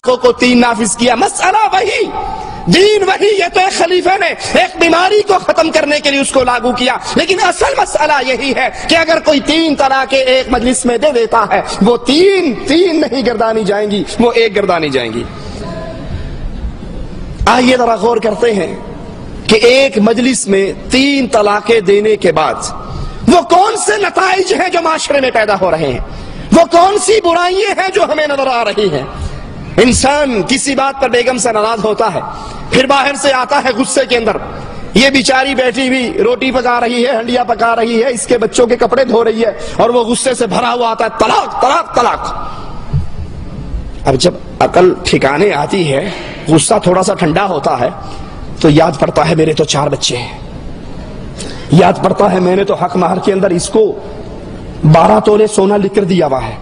کو 3 نافذ کیا. مسئلہ وہی، دین وہی. یہ تو ایک خلیفے نے ایک بیماری کو ختم کرنے کے لیے اس کو لاگو کیا، لیکن اصل مسئلہ یہی ہے کہ اگر کوئی 3 طلاقیں ایک مجلس میں دے دیتا ہے، وہ تین نہیں گردانی جائیں گی، وہ 1 گردانی جائیں گی. آئیے ذرا غور کرتے ہیں کہ ایک مجلس میں 3 طلاقیں دینے کے بعد وہ کون سے نتائج ہیں جو معاشرے میں پیدا ہو رہے ہیں، وہ کون سی برائیاں ہیں جو ہمیں نظر آ رہی ہیں. انسان کسی بات پر بیگم سے ناراض ہوتا ہے، پھر باہر سے آتا ہے غصے کے اندر، یہ بیچاری بیٹھی ہوئی روٹی پکا رہی ہے، ہنڈیاں پکا رہی ہے، اس کے بچوں کے کپڑے دھو رہی ہے، اور وہ غصے سے بھرا ہوا آتا ہے، طلاق طلاق طلاق. اب جب عقل ٹھکانے آتی ہے، غصہ تھوڑا سا ٹھنڈا ہوتا ہے، تو یاد پڑتا ہے میرے تو 4 بچے ہیں، یاد پڑتا ہے میں نے تو حق مہر کے اندر اس کو 12 تولے سونا لکھ کر دیا ہوا ہے.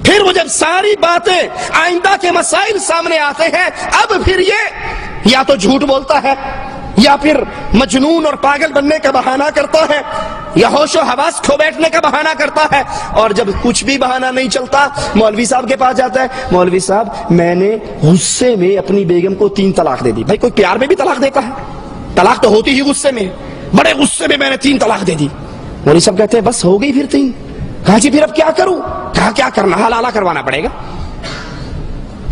پھر وہ جب ساری باتیں آئندہ کے مسائل سامنے آتے ہیں، اب پھر یہ یا تو جھوٹ بولتا ہے، یا پھر مجنون اور پاگل بننے کا بہانہ کرتا ہے، یا ہوش و حواس کھو بیٹھنے کا بہانہ کرتا ہے. اور جب کچھ بھی بہانہ نہیں چلتا، مولوی صاحب کے پاس جاتا ہے، مولوی صاحب میں نے غصے میں اپنی بیگم کو 3 طلاق دے دی. بھائی کوئی پیار میں بھی طلاق دیتا ہے؟ طلاق تو ہوتی ہی غصے میں. بڑے غصے میں نے 3 طلاق دے دی. مولوی صاحب کہتے ہیں بس ہو گئی پھر 3. کہا جی پھر اب کیا کروں؟ کہا کیا کرنا، حلالہ کروانا پڑے گا.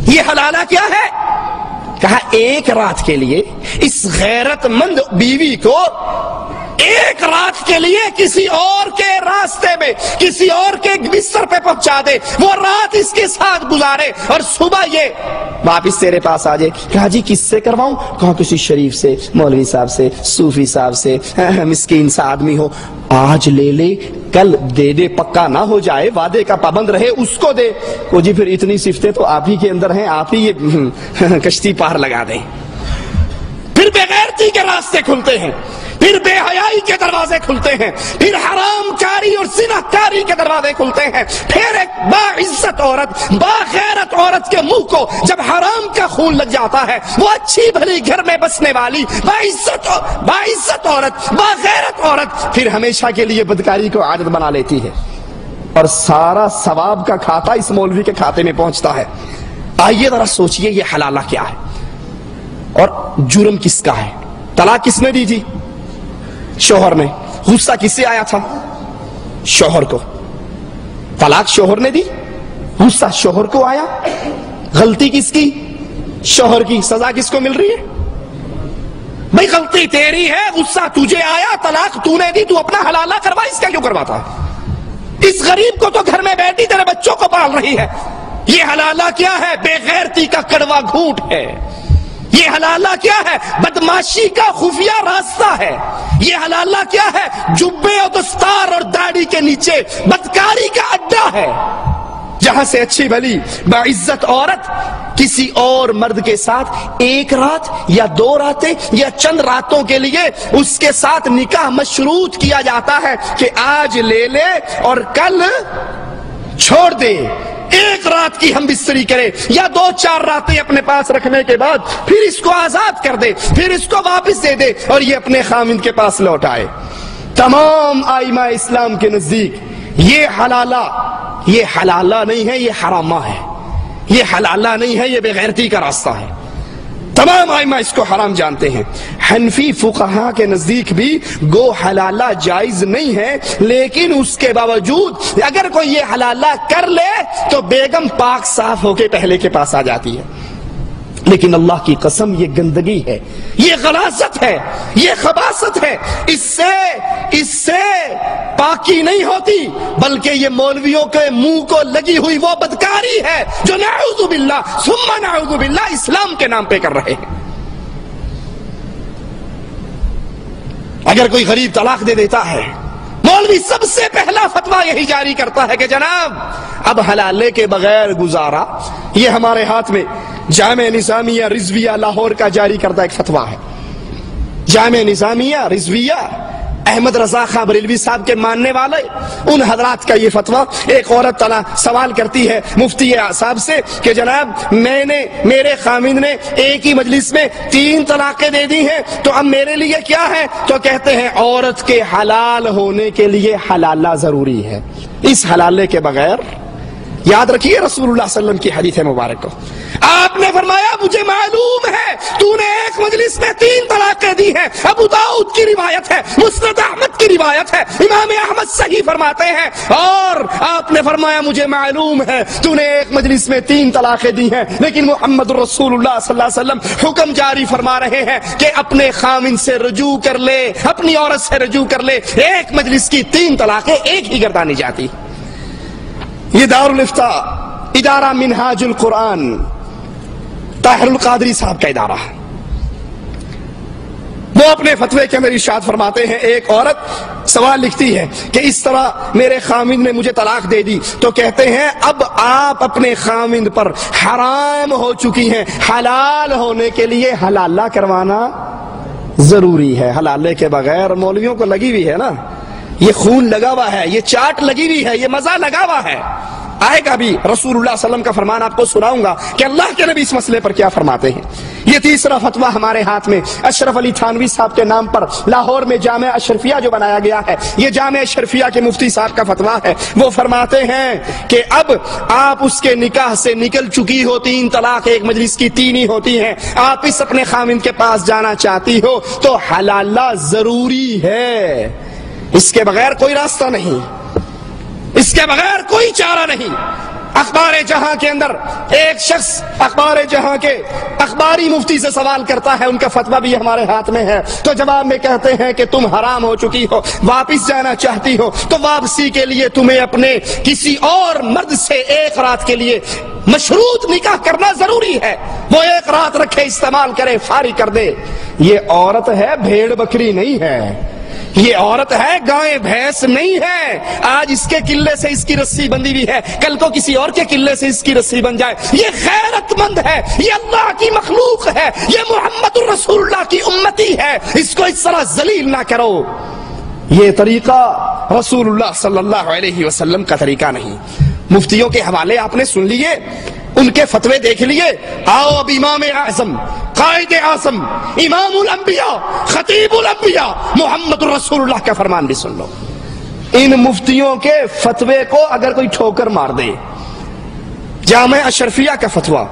یہ حلالہ کیا ہے؟ کہا 1 رات کے لیے اس غیرت مند بیوی کو 1 رات کے لیے کسی اور کے راستے میں، کسی اور کے بستر پہ پہنچا دے، وہ رات اس کے ساتھ گزارے، اور صبح یہ واپس تیرے پاس آ جائے. کہا جی کس سے کرواؤں؟ کہا کسی شریف سے، مولوی صاحب سے، صوفی صاحب سے، مسکین سا آدمی ہو. آج لے لے کل دے دے، پکا نہ ہو جائے، وعدے کا پابند رہے، اس کو دے. وہ جی پھر اتنی صفتیں تو آپ ہی کے اندر ہیں، آپ ہی یہ کشتی پار لگا دیں. پھر بے غیرتی کے راستے کھلتے ہیں، پھر بے حیائی کے دروازے کھلتے ہیں، پھر حرام کاری اور زنا کاری کے دروازے کھلتے ہیں. پھر ایک باعزت عورت، باغیرت عورت کے منہ کو جب حرام کا خون لگ جاتا ہے، وہ اچھی بھلی گھر میں بسنے والی باعزت عورت، باغیرت عورت پھر ہمیشہ کے لیے بدکاری کو عادت بنا لیتی ہے، اور سارا ثواب کا کھاتا اس مولوی کے کھاتے میں پہنچتا ہے. آئیے ذرا سوچئے یہ حلالہ کیا ہے اور جرم کس کا ہے؟ طلاق کس نے دی تھی؟ شوہر نے. غصہ کس سے آیا تھا؟ شوہر کو. طلاق شوہر نے دی، غصہ شوہر کو آیا. غلطی کس کی؟ شوہر کی. سزا کس کو مل رہی ہے؟ بھئی غلطی تیری ہے، غصہ تجھے آیا، طلاق تو نے دی، تو اپنا حلالہ کروا، اس کا کیوں کرواتا ہے؟ اس غریب کو تو گھر میں بیٹھی تیرے بچوں کو پال رہی ہے. یہ حلالہ کیا ہے؟ بے غیرتی کا کڑوا گھونٹ ہے. یہ حلالہ کیا ہے؟ بدماشی کا خفیہ راستہ ہے. یہ حلالہ کیا ہے؟ جبے اور دستار اور داڑھی کے نیچے بدکاری کا اڈا ہے، جہاں سے اچھی بھلی باعزت عورت کسی اور مرد کے ساتھ 1 رات یا 2 راتیں یا چند راتوں کے لیے اس کے ساتھ نکاح مشروط کیا جاتا ہے کہ آج لے لے اور کل چھوڑ دے. 1 رات کی ہم بستری کرے، یا 2-4 راتیں اپنے پاس رکھنے کے بعد پھر اس کو آزاد کر دے، پھر اس کو واپس دے دے، اور یہ اپنے خاوند کے پاس لوٹ آئے. تمام ائمہ اسلام کے نزدیک یہ حلالہ نہیں ہے، یہ حرامہ ہے. یہ حلالہ نہیں ہے، یہ بے غیرتی کا راستہ ہے. تمام ائمہ اس کو حرام جانتے ہیں. حنفی فقہا کے نزدیک بھی گو حلالہ جائز نہیں ہے، لیکن اس کے باوجود اگر کوئی یہ حلالہ کر لے تو بیگم پاک صاف ہو کے پہلے کے پاس آ جاتی ہے. لیکن اللہ کی قسم یہ گندگی ہے، یہ غلاظت ہے، یہ خباثت ہے. اس سے پاکی نہیں ہوتی، بلکہ یہ مولویوں کے منہ کو لگی ہوئی وہ بدکاری ہے جو نعوذ باللہ ثم نعوذ باللہ اسلام کے نام پہ کر رہے ہیں. اگر کوئی غریب طلاق دے دیتا ہے، مولوی سب سے پہلا فتویٰ یہی جاری کرتا ہے کہ جناب اب حلالے کے بغیر گزارا. یہ ہمارے ہاتھ میں جامع نظامیہ رضویہ لاہور کا جاری کردہ ایک فتویٰ ہے. جامع نظامیہ رضویہ احمد رضا خان بریلوی صاحب کے ماننے والے ان حضرات کا یہ فتویٰ. ایک عورت سوال کرتی ہے مفتی صاحب سے کہ جناب میرے خاوند نے ایک ہی مجلس میں 3 طلاقیں دے دی ہیں، تو اب میرے لیے کیا ہے؟ تو کہتے ہیں عورت کے حلال ہونے کے لیے حلالہ ضروری ہے. اس حلالے کے بغیر یاد رکھیے رسول اللہ صلی اللہ علیہ وسلم کی حدیث مبارک کو، آپ نے فرمایا مجھے معلوم ہے تو نے ایک مجلس میں 3 طلاقیں دی ہیں۔ ابو داؤد کی روایت ہے، مسند احمد کی روایت ہے، امام احمد صحیح فرماتے ہیں، اور آپ نے فرمایا مجھے معلوم ہے تو نے ایک مجلس میں 3 طلاقیں دی ہیں، لیکن محمد رسول اللہ صلی اللہ علیہ وسلم حکم جاری فرما رہے ہیں کہ اپنے خاوند سے رجوع کر لے، اپنی عورت سے رجوع کر لے۔ ایک مجلس کی 3 طلاقیں ایک ہی گردانی جاتی۔ یہ دارالفتاء ادارہ منہاج القرآن طاہر القادری صاحب کا ادارہ، وہ اپنے فتوے کے اندر ارشاد فرماتے ہیں، ایک عورت سوال لکھتی ہے کہ اس طرح میرے خاوند نے مجھے طلاق دے دی، تو کہتے ہیں اب آپ اپنے خاوند پر حرام ہو چکی ہیں، حلال ہونے کے لیے حلالہ کروانا ضروری ہے۔ حلالے کے بغیر مولویوں کو لگی ہوئی ہے نا، یہ خون لگا ہوا ہے، یہ چاٹ لگی ہوئی ہے، یہ مزہ لگا ہوا ہے۔ آئے گا بھی رسول اللہ صلی اللہ علیہ وسلم کا فرمان آپ کو سناؤں گا کہ اللہ کے نبی اس مسئلے پر کیا فرماتے ہیں۔ یہ تیسرا فتویٰ ہمارے ہاتھ میں اشرف علی تھانوی صاحب کے نام پر لاہور میں جامعہ اشرفیہ جو بنایا گیا ہے، یہ جامعہ اشرفیہ کے مفتی صاحب کا فتویٰ ہے۔ وہ فرماتے ہیں کہ اب آپ اس کے نکاح سے نکل چکی ہو، 3 طلاق ایک مجلس کی 3 ہی ہوتی ہیں، آپ اس اپنے خاوند کے پاس جانا چاہتی ہو تو حلالہ ضروری ہے، اس کے بغیر کوئی راستہ نہیں، اس کے بغیر کوئی چارہ نہیں۔ اخبار جہاں کے اندر ایک شخص اخبار جہاں کے اخباری مفتی سے سوال کرتا ہے، ان کا فتویٰ بھی ہمارے ہاتھ میں ہے، تو جواب میں کہتے ہیں کہ تم حرام ہو چکی ہو، واپس جانا چاہتی ہو تو واپسی کے لیے تمہیں اپنے کسی اور مرد سے 1 رات کے لیے مشروط نکاح کرنا ضروری ہے، وہ 1 رات رکھے، استعمال کرے، فارغ کر دے۔ یہ عورت ہے، بھیڑ بکری نہیں ہے، یہ عورت ہے، گائے بھینس نہیں ہے۔ آج اس کے قلعے سے اس کی رسی بندھی ہوئی ہے، کل کو کسی اور کے قلعے سے اس کی رسی بن جائے۔ یہ غیرت مند ہے، یہ اللہ کی مخلوق ہے، یہ محمد الرسول اللہ کی امتی ہے، اس کو اس طرح ذلیل نہ کرو۔ یہ طریقہ رسول اللہ صلی اللہ علیہ وسلم کا طریقہ نہیں۔ مفتیوں کے حوالے آپ نے سن لیے، ان کے فتوے دیکھ لیے، آؤ اب امام اعظم، قائد اعظم، امام الانبیاء، خطیب الانبیاء محمد الرسول اللہ کا فرمان بھی سن لو۔ ان مفتیوں کے فتوے کو اگر کوئی ٹھوکر مار دے، جامعہ اشرفیہ کا فتویٰ،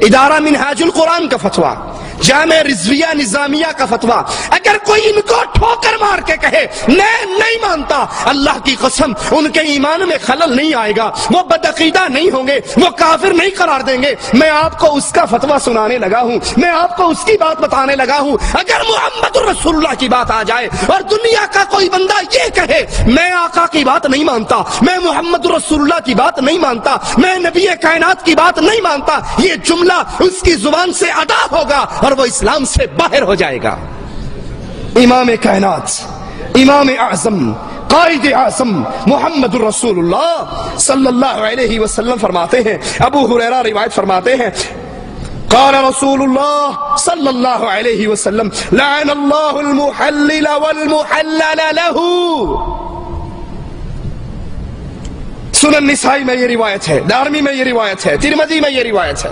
ادارہ منہاج القرآن کا فتویٰ، جامعہ رضویہ نظامیہ کا فتویٰ، اگر کوئی ان کو ٹھوکر مار کے کہے میں نہیں مانتا، اللہ کی قسم ان کے ایمان میں خلل نہیں آئے گا، وہ بدعقیدہ نہیں ہوں گے، وہ کافر نہیں قرار دیں گے۔ میں آپ کو اس کا فتویٰ سنانے لگا ہوں، میں آپ کو اس کی بات بتانے لگا ہوں۔ اگر محمد الرسول اللہ کی بات آ جائے اور دنیا کا کوئی بندہ یہ کہے میں آقا کی بات نہیں مانتا، میں محمد الرسول اللہ کی بات نہیں مانتا، میں نبی کائنات کی بات نہیں مانتا، یہ جملہ اس کی زبان سے ادا ہوگا اور وہ اسلام سے باہر ہو جائے گا۔ امام کائنات، امام اعظم، قائد اعظم محمد الرسول اللہ صلی اللہ علیہ وسلم فرماتے ہیں، ابو ہریرہ روایت فرماتے ہیں، قال رسول اللہ صلی اللہ علیہ وسلم لعن اللہ المحلل والمحلل له۔ سنن نسائی میں یہ روایت ہے، دارمی میں یہ روایت ہے، ترمذی میں یہ روایت ہے،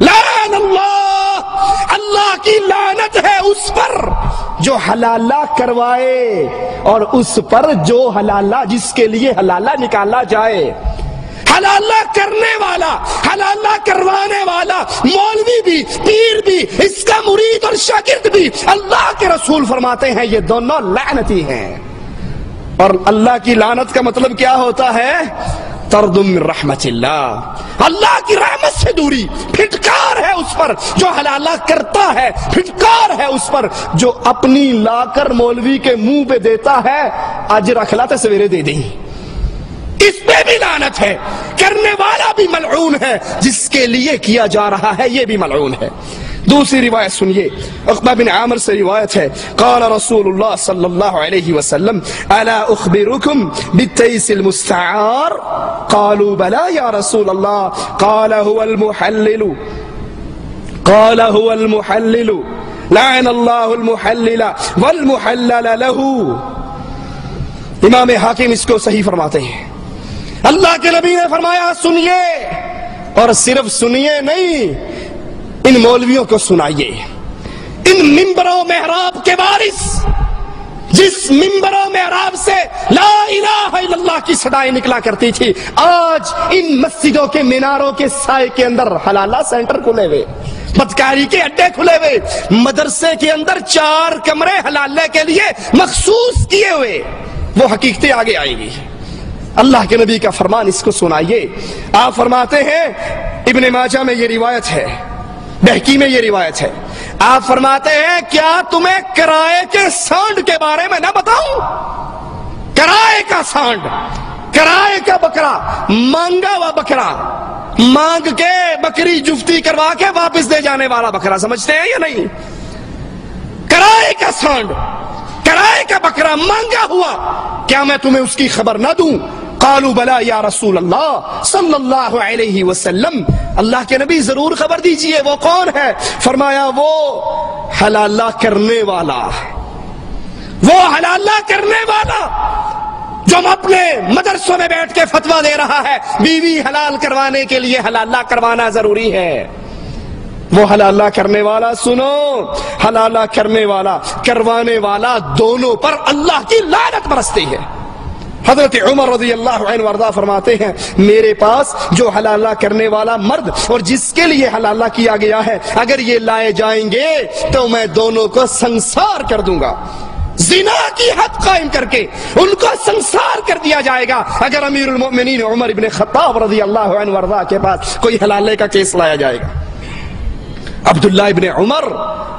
لعن اللہ، اللہ کی لعنت ہے اس پر جو حلالہ کروائے اور اس پر جو حلالہ جس کے لیے حلالہ نکالا جائے۔ حلالہ کرنے والا، حلالہ کروانے والا، مولوی بھی، پیر بھی، اس کا مرید اور شاگرد بھی، اللہ کے رسول فرماتے ہیں یہ دونوں لعنتی ہیں۔ اور اللہ کی لعنت کا مطلب کیا ہوتا ہے؟ طرد من رحمت اللہ، اللہ کی رحمت سے دوری، پھٹکار ہے اس پر جو حلالہ کرتا ہے، پھٹکار ہے اس پر جو اپنی لا کر مولوی کے منہ پہ دیتا ہے، اجر اخلاتے سویرے دے دیں، اس پہ بھی لعنت ہے۔ کرنے والا بھی ملعون ہے، جس کے لیے کیا جا رہا ہے یہ بھی ملعون ہے۔ دوسری روایت سنیے، عقبہ بن عامر سے روایت ہے، قال رسول اللہ صلی اللہ علیہ وسلم الا اخبرکم بالتیس المستعار؟ قالوا بلا یا رسول اللہ، قال هو المحلل، قال هو المحلل، لعن اللہ المحلل والمحلل له۔ امام حاکم اس کو صحیح فرماتے ہیں، اللہ کے نبی نے فرمایا سنیے، اور صرف سنیے نہیں، ان مولویوں کو سنائیے، ان منبر و محراب کے وارث جس منبروں میں عرب سے لا الہ الا اللہ کی صدائیں نکلا کرتی تھی، آج ان مسجدوں کے میناروں کے سائے کے اندر حلالہ سینٹر کھلے ہوئے، بدکاری کے اڈے کھلے ہوئے، مدرسے کے اندر 4 کمرے حلالے کے لیے مخصوص کیے ہوئے، وہ حقیقتیں آگے آئیں گی۔ اللہ کے نبی کا فرمان اس کو سنائیے۔ آپ فرماتے ہیں، ابن ماجہ میں یہ روایت ہے، بہقی میں یہ روایت ہے، آپ فرماتے ہیں کیا تمہیں کرائے کے سانڈ کے بارے میں نہ بتاؤں؟ کرائے کا سانڈ، کرائے کا بکرا، مانگا ہوا بکرا، مانگ کے بکری جفتی کروا کے واپس دے جانے والا بکرا، سمجھتے ہیں یا نہیں؟ کرائے کا سانڈ، کرائے کا بکرا مانگا ہوا، کیا میں تمہیں اس کی خبر نہ دوں؟ قالوا بلا یا رسول اللہ صلی اللہ علیہ وسلم، اللہ کے نبی ضرور خبر دیجئے، وہ کون ہے؟ فرمایا وہ حلالہ کرنے والا، وہ حلالہ کرنے والا جو اپنے مدرسوں میں بیٹھ کے فتویٰ دے رہا ہے بیوی حلال کروانے کے لیے حلالہ کروانا ضروری ہے، وہ حلالہ کرنے والا، سنو، حلالہ کرنے والا، کروانے والا، دونوں پر اللہ کی لعنت برستی ہے۔ حضرت عمر رضی اللہ عنہ وارضہ فرماتے ہیں میرے پاس جو حلالہ کرنے والا مرد اور جس کے لیے حلالہ کیا گیا ہے اگر یہ لائے جائیں گے تو میں دونوں کو سنسار کر دوں گا، زنا کی حد قائم کر کے ان کو سنسار کر دیا جائے گا اگر امیر المؤمنین عمر ابن خطاب رضی اللہ عنہ وارضہ کے پاس کوئی حلالے کا کیس لایا جائے گا۔ عبداللہ ابن عمر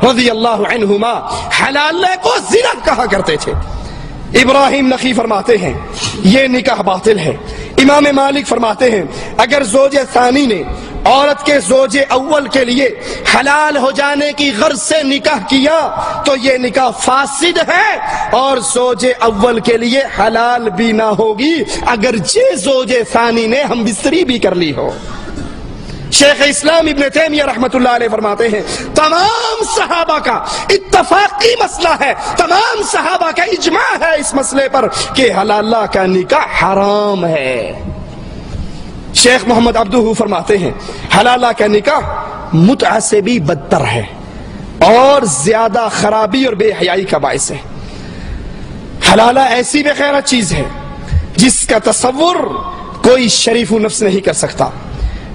رضی اللہ عنہما حلالے کو زنا کہا کرتے تھے۔ ابراہیم نخی فرماتے ہیں یہ نکاح باطل ہے۔ امام مالک فرماتے ہیں اگر زوج ثانی نے عورت کے زوج اول کے لیے حلال ہو جانے کی غرض سے نکاح کیا تو یہ نکاح فاسد ہے اور زوج اول کے لیے حلال بھی نہ ہوگی اگرچہ زوج ثانی نے ہم بستری بھی کر لی ہو۔ شیخ اسلام ابن تیمیہ رحمت اللہ علیہ فرماتے ہیں تمام صحابہ کا اتفاقی مسئلہ ہے، تمام صحابہ کا اجماع ہے اس مسئلے پر کہ حلالہ کا نکاح حرام ہے۔ شیخ محمد عبدہ فرماتے ہیں حلالہ کا نکاح متعہ سے بھی بدتر ہے اور زیادہ خرابی اور بے حیائی کا باعث ہے۔ حلالہ ایسی بے غیرت چیز ہے جس کا تصور کوئی شریف و نفس نہیں کر سکتا۔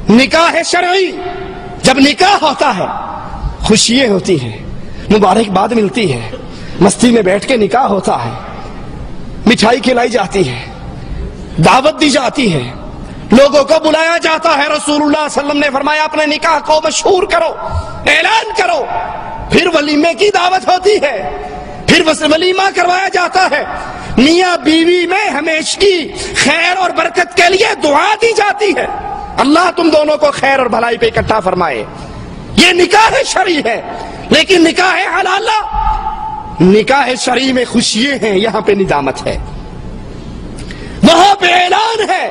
نکاح شرعی، جب نکاح ہوتا ہے خوشیاں ہوتی ہیں، مبارکباد ملتی ہے، مستی میں بیٹھ کے نکاح ہوتا ہے، مٹھائی کھلائی جاتی ہے، دعوت دی جاتی ہے، لوگوں کو بلایا جاتا ہے۔ رسول اللہ صلی اللہ علیہ وسلم نے فرمایا اپنے نکاح کو مشہور کرو، اعلان کرو، پھر ولیمے کی دعوت ہوتی ہے، پھر ولیمہ کروایا جاتا ہے، میاں بیوی میں ہمیشگی خیر اور برکت کے لیے دعا دی جاتی ہے، اللہ تم دونوں کو خیر اور بھلائی پہ اکٹھا فرمائے۔ یہ نکاح شرعی ہے، لیکن نکاح حلالہ، نکاح شرعی میں خوشیاں ہیں، یہاں پہ ندامت ہے، وہاں پہ اعلان ہے،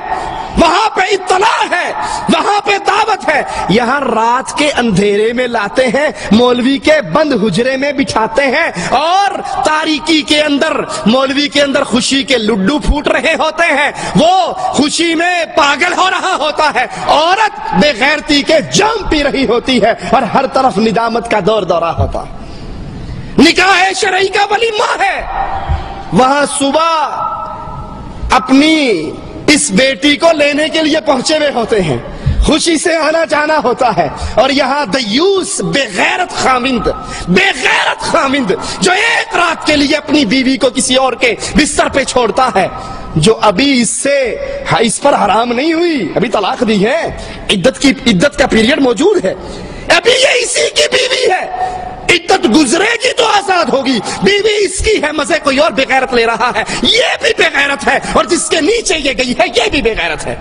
وہاں پہ اطلاع ہے، وہاں پہ دعوت ہے۔ یہاں رات کے اندھیرے میں لاتے ہیں، مولوی کے بند حجرے میں بٹھاتے ہیں اور تاریکی کے اندر مولوی کے اندر خوشی کے لڈو پھوٹ رہے ہوتے ہیں، وہ خوشی میں پاگل ہو رہا ہوتا ہے، عورت بے غیرتی کے جام پی رہی ہوتی ہے اور ہر طرف ندامت کا دور دورہ ہوتا۔ نکاح شرعی کا ولیمہ ہے، وہاں صبح اپنی اس بیٹی کو لینے کے لیے پہنچے ہوئے ہوتے ہیں، خوشی سے آنا جانا ہوتا ہے، اور یہاں دیوس بے غیرت خامند جو ایک رات کے لیے اپنی بیوی کو کسی اور کے بستر پہ چھوڑتا ہے، جو ابھی اس پر حرام نہیں ہوئی، ابھی طلاق دی ہے، عدت کا پیریڈ موجود ہے، ابھی یہ اسی کی بیوی ہے، عدت گزرے گی تو آزاد ہوگی، بیوی اس کی ہے، مزے کوئی اور بے غیرت لے رہا ہے، یہ بھی بے غیرت ہے، اور جس کے نیچے یہ گئی ہے یہ بھی بے غیرت ہے۔